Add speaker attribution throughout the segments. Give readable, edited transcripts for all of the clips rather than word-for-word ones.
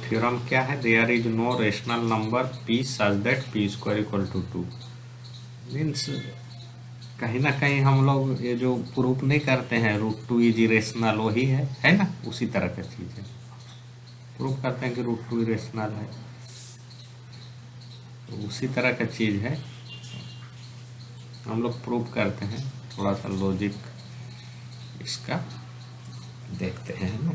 Speaker 1: Theorem क्या है? There is no rational number P such that P square equal to 2। Means कहीं ना कहीं हम लोग ये जो प्रूफ नहीं करते हैं √2 इज इरेशनल, वही है ना, उसी तरह का चीज़ है। प्रूफ करते हैं कि √2 इरेशनल है, तो उसी तरह का चीज़ है, हम लोग प्रूफ करते हैं। थोड़ा सा लॉजिक इसका देखते हैं ना।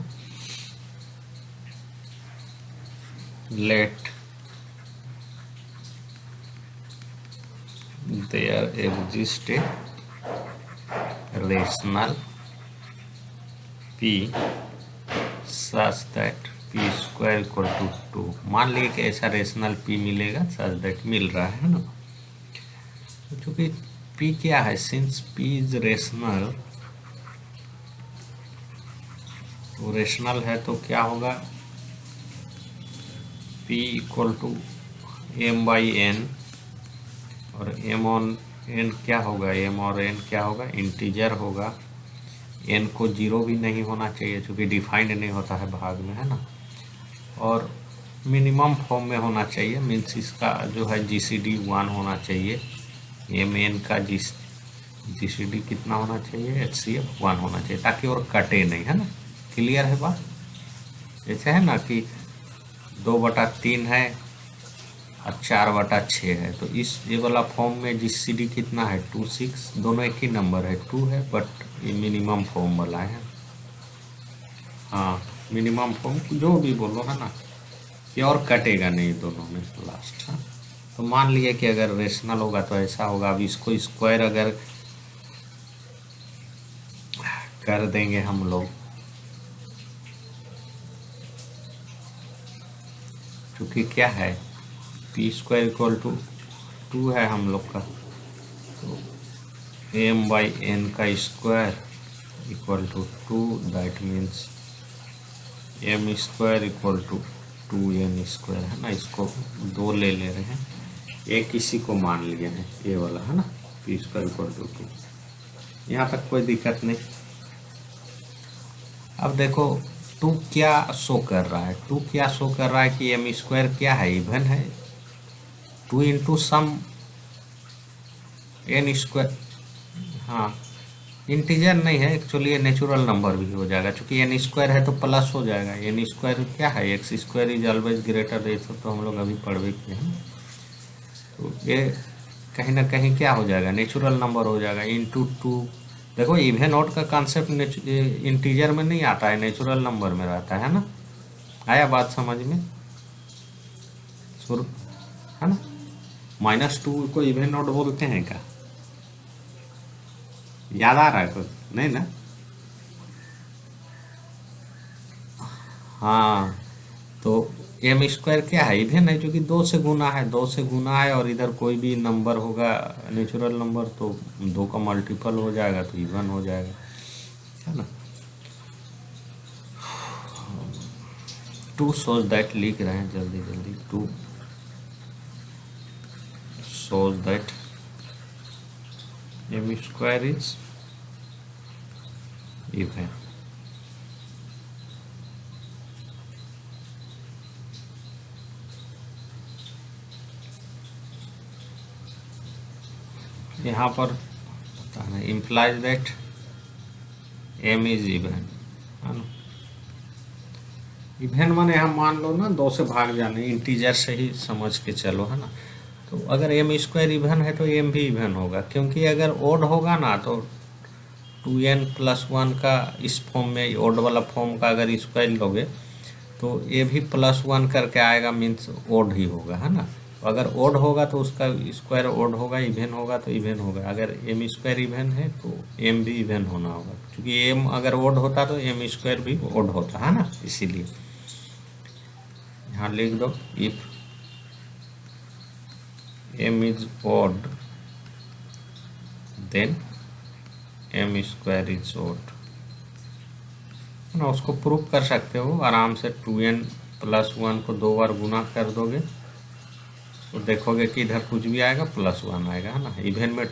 Speaker 1: Let there exist a rational p such that P square equal to 2। मान लीजिए कि ऐसा रेशनल पी मिलेगा, सच दैट मिल रहा है ना। क्योंकि पी क्या है, सिंस पी इज रेशनल, तो रेशनल है तो क्या होगा, p equal to m by n, और m ऑन n क्या होगा, m और n क्या होगा, इंटीजर होगा। n को 0 भी नहीं होना चाहिए क्योंकि डिफाइंड नहीं होता है भाग में, है ना। और मिनिमम फॉर्म में होना चाहिए, मीन्स इसका जो है GCD 1 होना चाहिए। mn का GCD कितना होना चाहिए, HCF 1 होना चाहिए, ताकि और कटे नहीं, है ना। क्लियर है बात? जैसे है ना कि 2/3 है और 4/6 है, तो इस ये वाला फॉर्म में GCD कितना है, 2 6, दोनों एक ही नंबर है, 2 है, बट ये मिनिमम फॉर्म वाला है। हाँ, मिनिमम फॉर्म जो भी बोलो, है ना, ये और कटेगा नहीं दोनों में लास्ट। हाँ, तो मान लिया कि अगर रेशनल होगा तो ऐसा होगा। अब इसको स्क्वायर अगर कर देंगे हम लोग, क्योंकि क्या है, पी स्क्वायर इक्वल टू 2 है हम लोग का, तो m बाई n का square equal to 2, that means m square equal to 2n square, है ना। इसको 2 ले रहे हैं, एक इसी को मान लिए हैं, ये वाला, है ना, पी स्क्वायर इक्वल टू 2। यहाँ तक कोई दिक्कत नहीं। अब देखो 2 क्या शो कर रहा है, 2 क्या शो कर रहा है कि m स्क्वायर क्या है, इवन है, 2 इंटू सम n स्क्वायर। हाँ, इंटीजर नहीं है एक्चुअली, ये नेचुरल नंबर भी हो जाएगा, क्योंकि n स्क्वायर है तो प्लस हो जाएगा। n स्क्वायर क्या है, x square is always greater, ये तो हम लोग अभी पढ़ भी किए हैं। तो ये कहीं ना कहीं क्या हो जाएगा, नेचुरल नंबर हो जाएगा, इंटू 2। देखो इवन ऑड का कॉन्सेप्ट इंटीजर में नहीं आता है, नेचुरल नंबर में रहता है ना। आया बात समझ में? शुरू, है ना। -2 को इवन ऑड बोलते हैं क्या, याद आ रहा है कुछ? नहीं ना। हाँ, तो m स्क्वायर क्या है, इवन है, जो कि 2 से गुना है, 2 से गुना है, और इधर कोई भी नंबर होगा नेचुरल नंबर तो 2 का मल्टीपल हो जाएगा तो इवन हो जाएगा, है ना। 2 shows दैट, लिख रहे हैं जल्दी जल्दी, 2 shows that m square is even. यहाँ पर पता नहीं, implies that m is even, है ना। इवन माने हम मान लो ना 2 से भाग जाने, इंटीजर से ही समझ के चलो, है ना। तो अगर m स्क्वायर इवन है तो m भी इवन होगा, क्योंकि अगर ओड होगा ना तो 2n प्लस 1 का इस फॉर्म में, ओड वाला फॉर्म का अगर स्क्वायर लोगे तो ये भी +1 करके आएगा, मीन्स ओड ही होगा, है ना। अगर ओड होगा तो उसका स्क्वायर ओड होगा, इवन होगा तो इवन होगा। अगर m स्क्वायर इवन है तो m भी इवन होना होगा, क्योंकि m अगर ओड होता तो m स्क्वायर भी ओड होता, है ना। इसीलिए यहाँ लिख दो, if m is odd then m square is odd, ना। उसको प्रूव कर सकते हो आराम से, 2n प्लस 1 को 2 बार गुना कर दोगे तो देखोगे कि इधर कुछ भी आएगा +1 आएगा, है ना। इवन में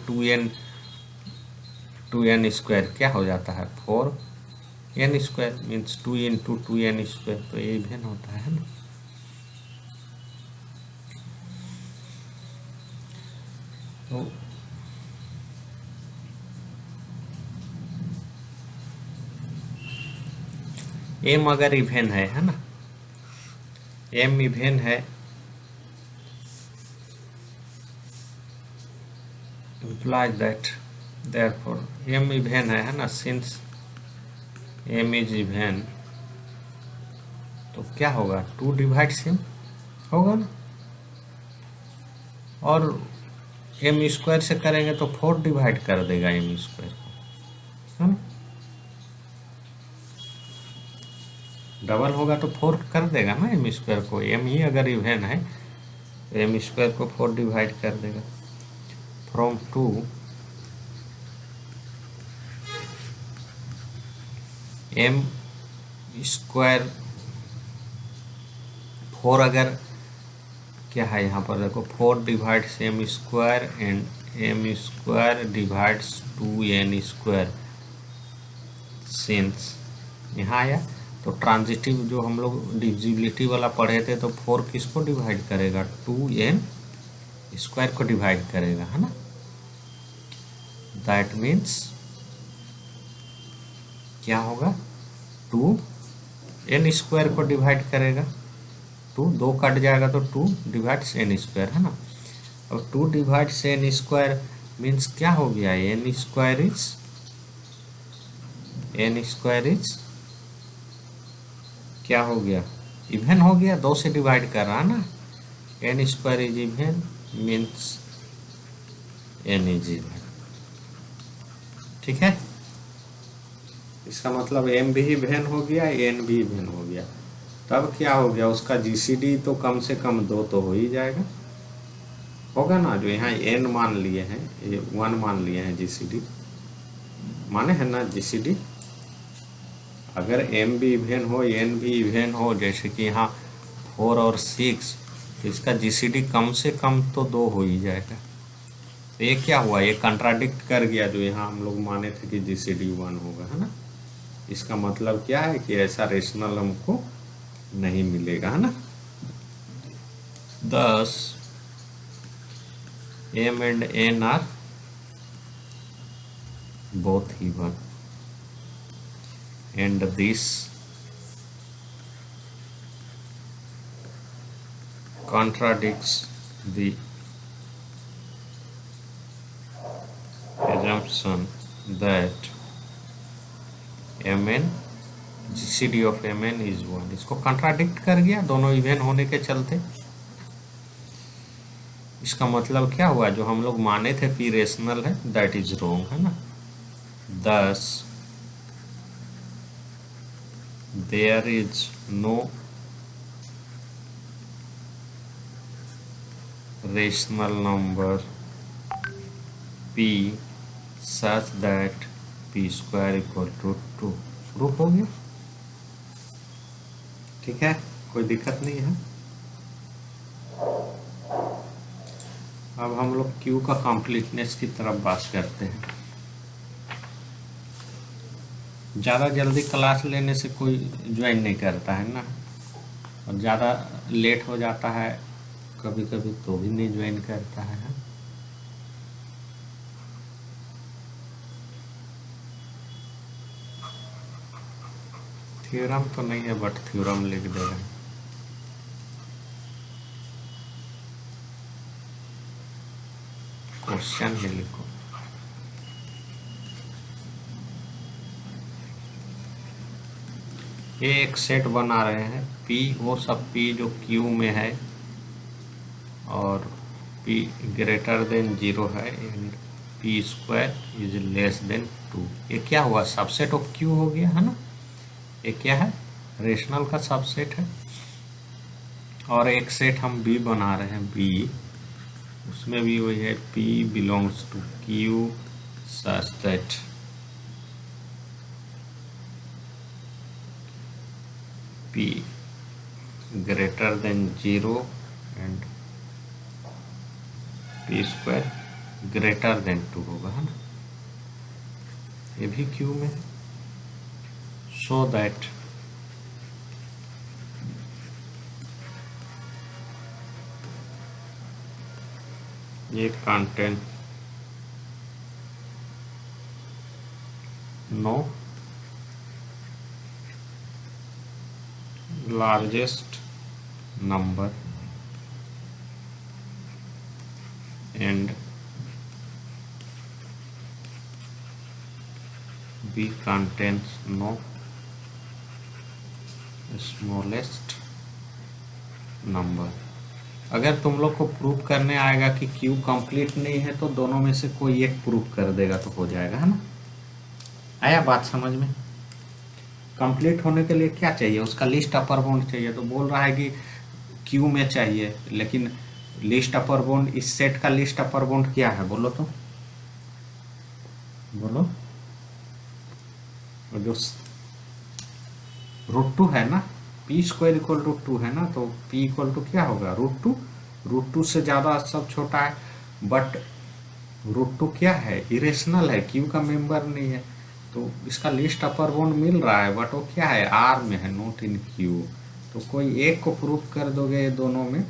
Speaker 1: 2n स्क्वायर क्या हो जाता है, 4n square, means 2 into 2n square, तो ये इवन होता है ना। तो एम अगर इवेन है ना, एम इवेन है, implies that therefore m even है ना, since m is even, तो क्या होगा, 2 डिवाइड m होगा ना, और m स्क्वायर से करेंगे तो 4 डिवाइड कर देगा m स्क्वायर को, है ना, डबल होगा तो 4 कर देगा ना m स्क्वायर को, m ही अगर इवन है तो m स्क्वायर को 4 डिवाइड कर देगा। फ्रॉम 2 m स्क्वायर 4, अगर क्या है यहाँ पर देखो, 4 divides m square and m square divides 2n square, since यहाँ आया तो ट्रांजिटिव जो हम लोग डिविजिबिलिटी वाला पढ़े थे, तो 4 किसको डिवाइड करेगा, 2n स्क्वायर को डिवाइड करेगा, है ना, दैट मीन्स क्या होगा, 2n स्क्वायर को डिवाइड करेगा, 2 कट जाएगा तो 2 डिवाइड्स n स्क्वायर, है ना। अब 2 डिवाइड्स n स्क्वायर मीन्स क्या हो गया, n स्क्वायर इज क्या हो गया, इवन हो गया, 2 से डिवाइड कर रहा ना, n square is even means n is even, ठीक है। इसका मतलब m भी इवन हो गया, n भी इवन हो गया, तब क्या हो गया, उसका जीसीडी तो कम से कम 2 तो हो ही जाएगा, होगा ना, जो यहाँ n मान लिए हैं, ये 1 मान लिए हैं, जीसीडी माने है ना, जीसीडी अगर m भी इवन हो, n भी इवन हो, जैसे कि यहाँ 4 और 6, तो इसका जीसीडी कम से कम तो 2 हो ही जाएगा। तो ये क्या हुआ, ये कंट्राडिक्ट कर गया, जो यहाँ हम लोग माने थे कि जीसीडी 1 होगा, है ना। इसका मतलब क्या है कि ऐसा रेशनल हमको नहीं मिलेगा, है ना। Thus m and n are both even, and this contradicts the assumption that mn GCD of mn is 1, इसको कंट्राडिक्ट कर गया दोनों इवन होने के चलते। इसका मतलब क्या हुआ, जो हम लोग माने थे पी रेशनल है, दैट इज रोंग, है ना। Thus there is no rational number p such that p square equal to 2। Proof हो गया, ठीक है, कोई दिक्कत नहीं है। अब हम लोग क्यू का कंप्लीटनेस की तरफ बात करते हैं। ज़्यादा जल्दी क्लास लेने से कोई ज्वाइन नहीं करता है ना, और ज़्यादा लेट हो जाता है कभी कभी तो भी नहीं ज्वाइन करता है। थ्योरम तो नहीं है, बट थ्योरम लिख दे रहे हैं। क्वेश्चन ही लिखो। ये एक सेट बना रहे हैं, P वो सब P जो Q में है और P ग्रेटर देन 0 है, and P square is less than 2। ये क्या हुआ, सबसेट ऑफ Q हो गया, है ना। ये क्या है, रेशनल का सबसेट है। और एक सेट हम B बना रहे हैं, B, उसमें भी वही है, P belongs to Q such that P greater than 0 and P square greater than 2 होगा, है ना। ये भी Q में, सो दैट ये contains no largest number and B contains no smallest number। अगर तुम लोग को प्रूव करने आएगा कि Q कंप्लीट नहीं है तो दोनों में से कोई एक प्रूव कर देगा तो हो जाएगा, है ना। आया बात समझ में। कंप्लीट होने के लिए क्या चाहिए, उसका लिस्ट अपर बाउंड चाहिए। तो बोल रहा है कि Q में चाहिए, लेकिन लिस्ट अपर बाउंड, इस सेट का लिस्ट अपर बाउंड क्या है बोलो तो, बोलो। जो √2 है ना, p² = √2 है ना, तो p = क्या होगा, √2। √2 से ज़्यादा सब छोटा है, बट √2 क्या है, इरेशनल है, Q का मेंबर नहीं है। तो इसका लिस्ट अपर बाउंड मिल रहा है, बट वो क्या है, R में है, नॉट इन Q। तो कोई एक को प्रूव कर दोगे ये दोनों में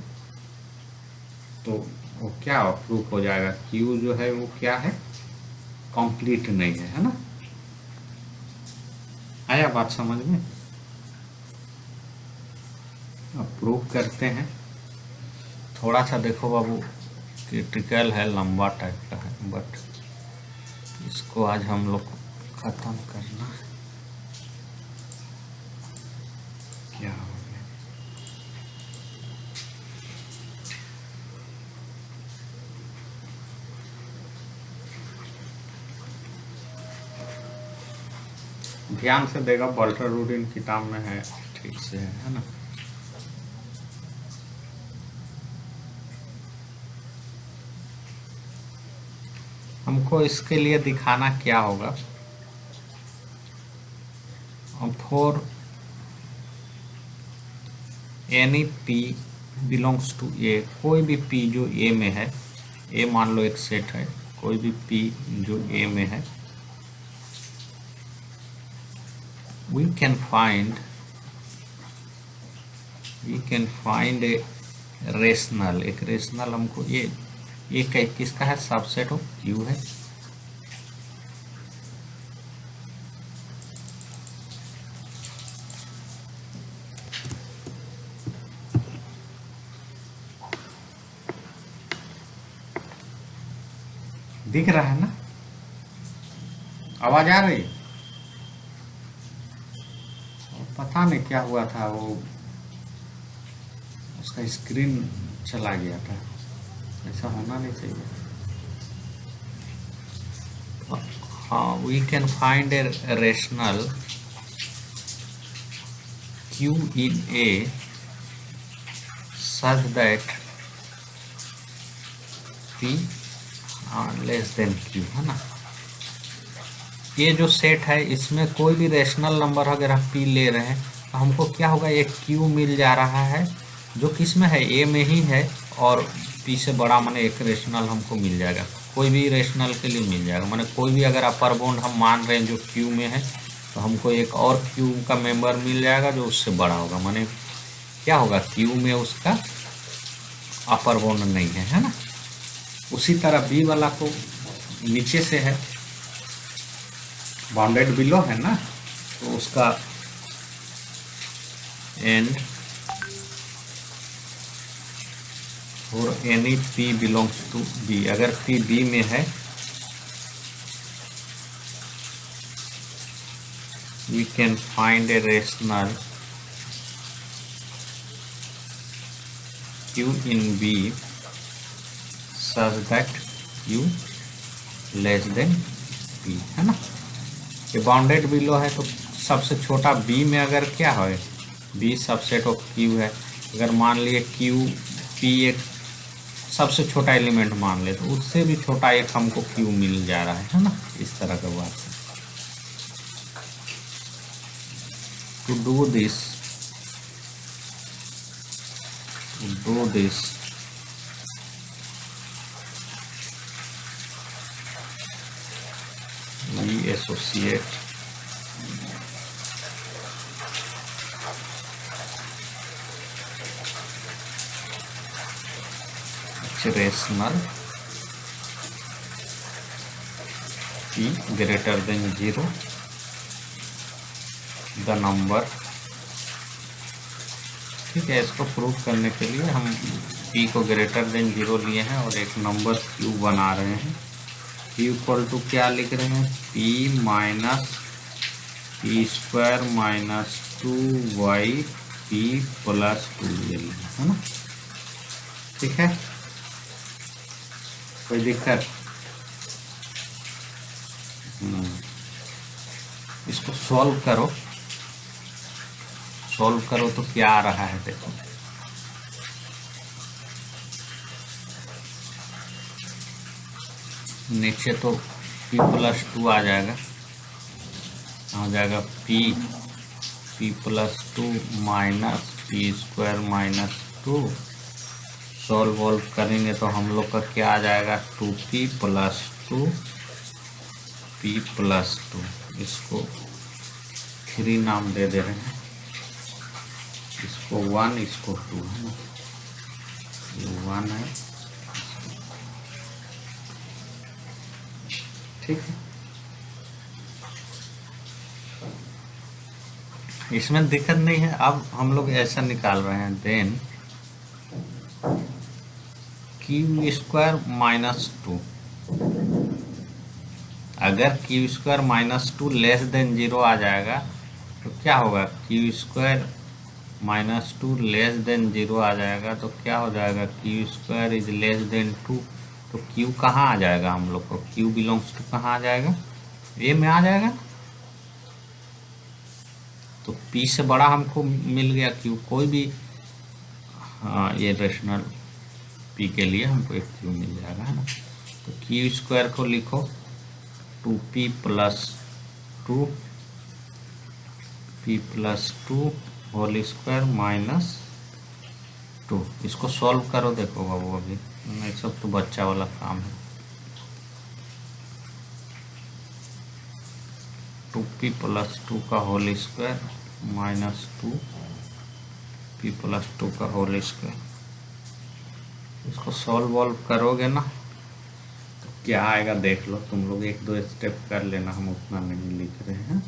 Speaker 1: तो वो क्या प्रूफ हो जाएगा, Q जो है वो क्या है, कंप्लीट नहीं है ना। आया बात समझ में। अब प्रूफ करते हैं। थोड़ा सा देखो बाबू, क्रिटिकल है, लंबा टाइप का है, बट इसको आज हम लोग खत्म करना है। क्या हो गया, ध्यान से देगा, वॉल्टर रूडिन किताब में है, ठीक से है ना। हमको इसके लिए दिखाना क्या होगा, for any P belongs to A, कोई भी P जो A में है, A मान लो एक सेट है, कोई भी P जो A में है, we can find a rational, एक रेशनल हमको ये किसका है, सबसेट ऑफ Q है। दिख रहा है ना, आवाज आ रही है। पता नहीं क्या हुआ था, वो उसका स्क्रीन चला गया था, ऐसा होना नहीं चाहिए। हाँ, we can find a rational Q in A such that P less than Q, है ना। ये जो सेट है इसमें कोई भी रेशनल नंबर अगर आप P ले रहे हैं तो हमको क्या होगा, एक Q मिल जा रहा है जो किस में है, A में ही है, और P से बड़ा माने एक रेशनल हमको मिल जाएगा, कोई भी रेशनल के लिए मिल जाएगा। माने कोई भी अगर अपर बाउंड हम मान रहे हैं जो Q में है, तो हमको एक और Q का मेंबर मिल जाएगा जो उससे बड़ा होगा। माने क्या होगा, Q में उसका अपर बाउंड नहीं है ना। उसी तरह B वाला तो नीचे से है, बाउंडेड बिलो है ना, तो उसका एंड और any P belongs to B, अगर P B में है, we can find a rational Q in B such that Q less than P, है ना। ये बाउंडेड बिलो है तो सबसे छोटा B में अगर क्या है, B सबसेट ऑफ Q है, अगर मान लिए Q P एक सबसे छोटा एलिमेंट मान ले, तो उससे भी छोटा एक हमको Q मिल जा रहा है ना। इस तरह का बात है। To do this we associate rational P greater than 0 the number. ठीक है, इसको प्रूव करने के लिए हम p को ग्रेटर देन 0 लिए हैं और एक नंबर q बना रहे हैं। p इक्वल टू क्या लिख रहे हैं, p minus p square minus 2y p plus 2 ये लिखा है ना। ठीक है, कोई दिक्कत? इसको सॉल्व करो, सॉल्व करो तो क्या आ रहा है देखो। नीचे तो p प्लस 2 आ जाएगा, आ जाएगा p plus 2 minus p square minus 2। Solve valve करेंगे तो हम लोग का क्या आ जाएगा, 2p प्लस 2 p प्लस 2। इसको 3 नाम दे रहे हैं, इसको 1 इसको 2 है ना, ये 1 है। ठीक है, इसमें दिक्कत नहीं है। अब हम लोग ऐसा निकाल रहे हैं, देन क्यू स्क्वायर माइनस 2, अगर Q square minus 2 less than 0 आ जाएगा तो क्या होगा, Q square minus 2 less than 0 आ जाएगा तो क्या हो जाएगा, Q square is less than 2। तो क्यू कहाँ आ जाएगा हम लोग को, क्यू बिलोंग्स टू कहाँ आ जाएगा, ए में आ जाएगा। तो पी से बड़ा हमको मिल गया क्यू, कोई भी ये रेशनल पी के लिए हमको एक क्यू मिल जाएगा, है ना। तो क्यू स्क्वायर को लिखो 2p plus 2 p plus 2 whole square minus 2। इसको सॉल्व करो, देखो बाबू अभी ये सब तो बच्चा वाला काम है। 2p प्लस 2 का whole square minus 2p plus 2 का होल स्क्वायर। इसको सॉल्व वॉल्व करोगे ना तो क्या आएगा देख लो, तुम लोग 1-2 स्टेप कर लेना, हम उतना नहीं लिख रहे हैं।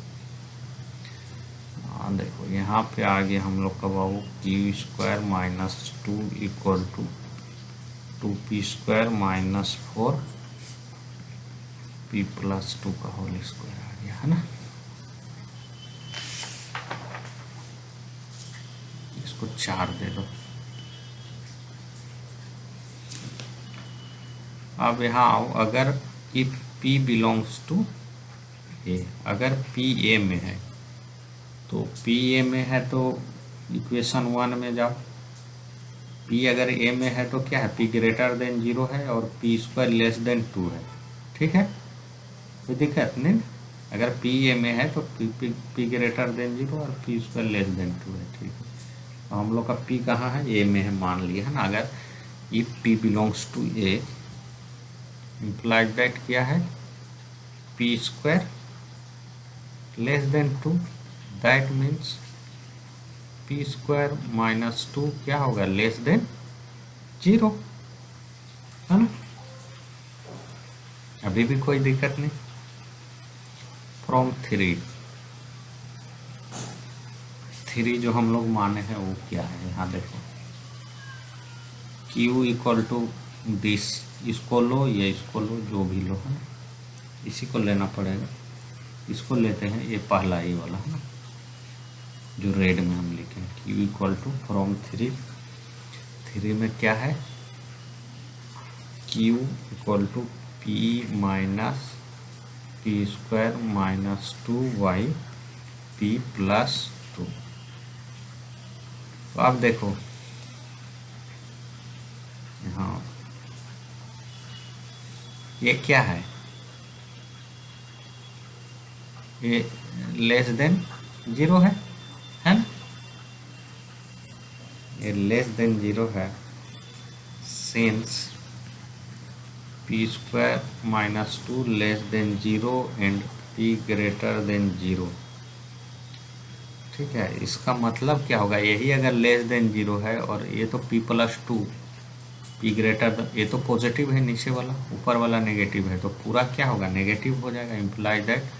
Speaker 1: देखो यहाँ पे आ गया हम लोग का बाबू Q square minus 2 equal to 2p square minus 4 p plus 2 का होल स्क्वायर आ गया, है ना। इसको 4 दे दो। अब यहाँ आओ, अगर इफ p बिलोंग्स टू ए, अगर p a में है तो p a में है तो इक्वेशन 1 में जाओ। p अगर a में है तो क्या है, p ग्रेटर देन 0 है और p स्क्वायर लेस देन 2 है। ठीक है, कोई दिक्कत नहीं। अगर p a में है तो p ग्रेटर देन 0 और p स्क्वायर लेस देन 2 है। ठीक है, तो हम लोग का p कहाँ है, a में है मान लिया, है ना। अगर if p belongs to a implies that क्या है, p square less than 2, that means p square minus 2 क्या होगा, लेस देन 0, है ना। अभी भी कोई दिक्कत नहीं। फ्रॉम 3 जो हम लोग माने हैं वो क्या है, यहाँ देखो q इक्वल टू दिस, इसको लो या इसको लो, जो भी लो, है ना। इसी को लेना पड़ेगा, इसको लेते हैं, ये पहला ये वाला, है ना, जो रेड में हम लिखे हैं। q इक्वल टू फ्रॉम 3 में क्या है, q equal to p minus p square minus 2y p plus 2। तो आप देखो यहाँ ये क्या है, ये लेस देन 0 है ना, ये लेस देन 0 है। Since p square minus 2 less than 0 and p greater than 0। ठीक है, इसका मतलब क्या होगा, यही अगर लेस देन 0 है और ये तो p प्लस 2 p ग्रेटर, ये तो पॉजिटिव है नीचे वाला, ऊपर वाला नेगेटिव है, तो पूरा क्या होगा, नेगेटिव हो जाएगा। Implies that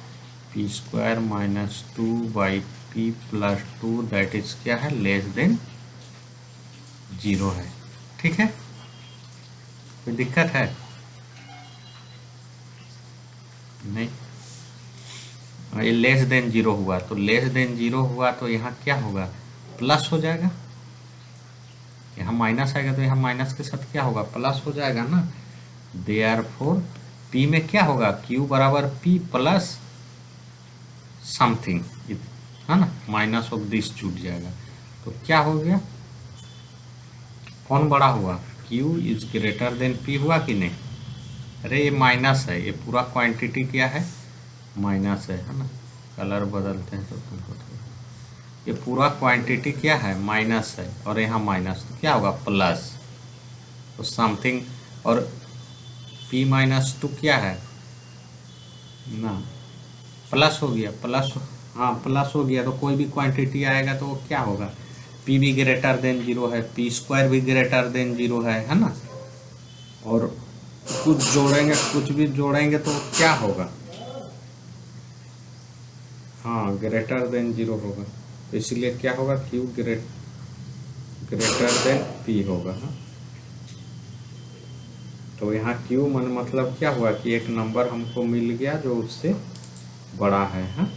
Speaker 1: p square minus 2 by p plus 2 that is क्या है, लेस देन 0 है। ठीक है, कोई दिक्कत है? नहीं। ये लेस देन 0 हुआ, तो लेस देन 0 हुआ तो यहाँ क्या होगा, प्लस हो जाएगा। यहाँ माइनस आएगा तो यहाँ माइनस के साथ क्या होगा, प्लस हो जाएगा ना। देयरफॉर p में क्या होगा, q बराबर p प्लस समथिंग, है ना, माइनस ऑफ दिस छूट जाएगा। तो क्या हो गया, कौन बड़ा हुआ, q is greater than p हुआ कि नहीं। अरे ये माइनस है, ये पूरा क्वांटिटी क्या है, माइनस है ना। कलर बदलते हैं तो तुमको थोड़ा, ये पूरा क्वांटिटी क्या है, माइनस है, और यहाँ माइनस, तो क्या होगा, प्लस। तो समथिंग, और p माइनस 2 क्या है ना, प्लस हो गया, प्लस, हाँ प्लस हो गया। तो कोई भी क्वांटिटी आएगा तो वो क्या होगा, p भी ग्रेटर देन 0 है, p स्क्वायर भी ग्रेटर देन 0 है ना। और कुछ जोड़ेंगे, कुछ भी जोड़ेंगे तो क्या होगा, हाँ ग्रेटर देन 0 होगा। तो इसलिए क्या होगा, q ग्रेटर देन p होगा। हाँ, तो यहाँ q मन मतलब क्या हुआ कि एक नंबर हमको मिल गया जो उससे बड़ा है। हाँ,